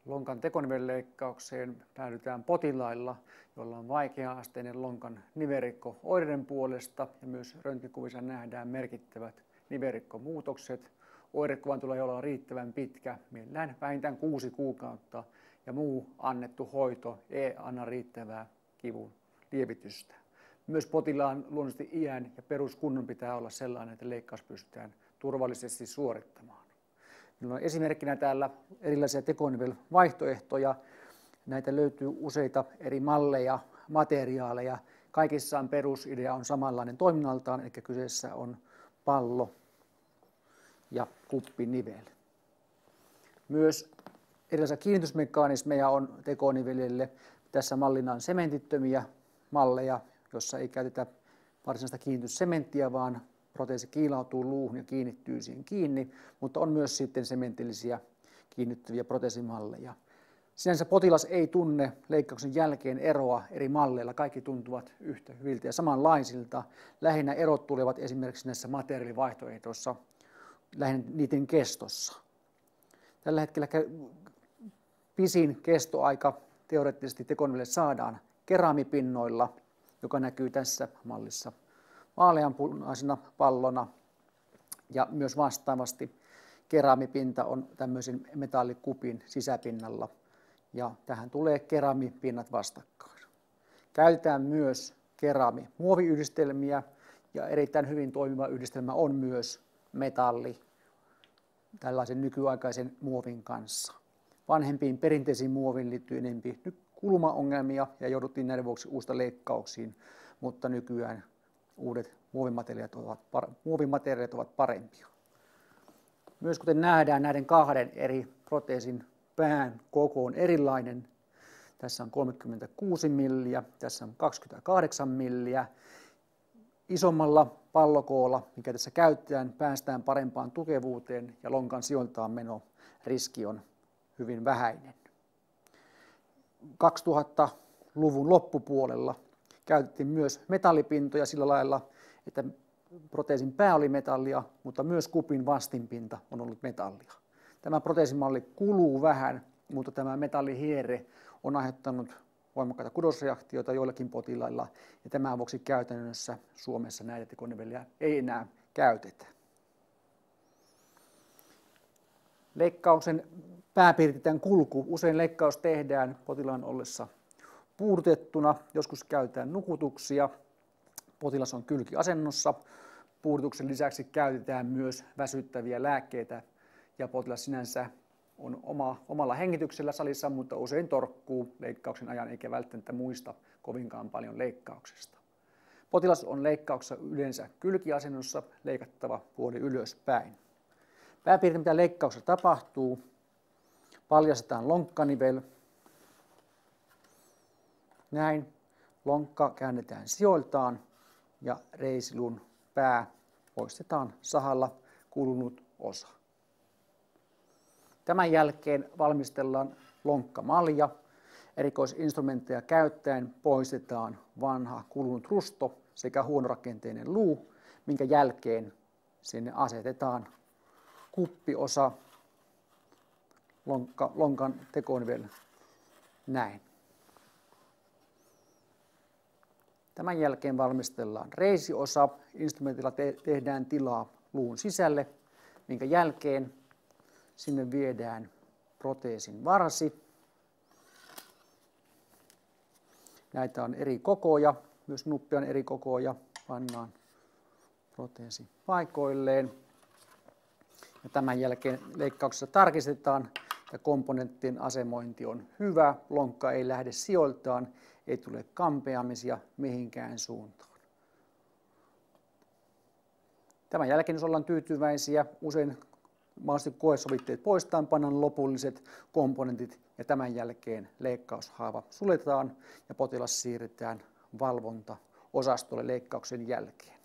Lonkan tekonivelleikkaukseen päädytään potilailla, joilla on vaikea-asteinen lonkan nivelrikko oireiden puolesta ja myös röntgenkuvissa nähdään merkittävät nivelrikkomuutokset. Oirekuvan tulee olla riittävän pitkä, millään vähintään 6 kuukautta ja muu annettu hoito ei anna riittävää kivun lievitystä. Myös potilaan luonnollisesti iän ja peruskunnon pitää olla sellainen, että leikkaus pystytään turvallisesti suorittamaan. Minulla on esimerkkinä täällä erilaisia tekonivelvaihtoehtoja. Näitä löytyy useita eri malleja, materiaaleja. Kaikissaan perusidea on samanlainen toiminnaltaan, eli kyseessä on pallo ja kuppinivel. Myös erilaisia kiinnitysmekanismeja on tekonivelille. Tässä mallina on sementittömiä malleja, jossa ei käytetä varsinaista kiinnityssementtiä, vaan proteesi kiilautuu luuhun ja kiinnittyy siihen kiinni, mutta on myös sitten sementillisiä kiinnittyviä proteesimalleja. Sinänsä potilas ei tunne leikkauksen jälkeen eroa eri malleilla. Kaikki tuntuvat yhtä hyviltä ja samanlaisilta. Lähinnä erot tulevat esimerkiksi näissä materiaalivaihtoehdoissa, lähinnä niiden kestossa. Tällä hetkellä pisin kestoaika teoreettisesti tekonivelille saadaan keraamipinnoilla, joka näkyy tässä mallissa vaaleanpunaisena pallona, ja myös vastaavasti keraamipinta on tämmöisen metallikupin sisäpinnalla, ja tähän tulee keraamipinnat vastakkain. Käytetään myös keraamimuoviyhdistelmiä, ja erittäin hyvin toimiva yhdistelmä on myös metalli tällaisen nykyaikaisen muovin kanssa. Vanhempiin perinteisiin muoviin liittyy enempi kulmaongelmia ja jouduttiin näiden vuoksi uusista leikkauksiin, mutta nykyään uudet muovimateriaalit ovat parempia. Myös kuten nähdään, näiden kahden eri proteesin pään koko on erilainen. Tässä on 36 milliä, tässä on 28 milliä. Isommalla pallokoolla, mikä tässä käytetään, päästään parempaan tukevuuteen ja lonkan sijoiltaan meno riski on hyvin vähäinen. 2000-luvun loppupuolella käytettiin myös metallipintoja sillä lailla, että proteesin pää oli metallia, mutta myös kupin vastinpinta on ollut metallia. Tämä proteesimalli kuluu vähän, mutta tämä metallihierre on aiheuttanut voimakkaita kudosreaktioita joillakin potilailla, ja tämän vuoksi käytännössä Suomessa näitä tekoniveliä ei enää käytetä. Leikkauksen pääpiirteiden kulku. Usein leikkaus tehdään potilaan ollessa puudutettuna, joskus käytetään nukutuksia. Potilas on kylkiasennossa. Puudutuksen lisäksi käytetään myös väsyttäviä lääkkeitä ja potilas sinänsä on omalla hengityksellä salissa, mutta usein torkkuu leikkauksen ajan eikä välttämättä muista kovinkaan paljon leikkauksesta. Potilas on leikkauksessa yleensä kylkiasennossa, leikattava puoli ylöspäin. Pääpiirtein mitä leikkauksessa tapahtuu: paljastetaan lonkkanivel. Näin. Lonkka käännetään sijoiltaan ja reisilun pää poistetaan sahalla kulunut osa. Tämän jälkeen valmistellaan lonkkamalja. Erikoisinstrumentteja käyttäen poistetaan vanha kulunut rusto sekä huonorakenteinen luu, minkä jälkeen sinne asetetaan kuppiosa, lonkan tekonivel, näin. Tämän jälkeen valmistellaan reisiosa. Instrumentilla tehdään tilaa luun sisälle, minkä jälkeen sinne viedään proteesin varsi. Näitä on eri kokoja, myös nuppia on eri kokoja. Pannaan proteesi paikoilleen. Ja tämän jälkeen leikkauksessa tarkistetaan, että komponenttien asemointi on hyvä, lonkka ei lähde sijoiltaan, ei tule kampeamisia mihinkään suuntaan. Tämän jälkeen, jos ollaan tyytyväisiä, usein mahdollisesti koesovitteet poistetaan, pannaan lopulliset komponentit ja tämän jälkeen leikkaushaava suljetaan ja potilas siirretään valvontaosastolle leikkauksen jälkeen.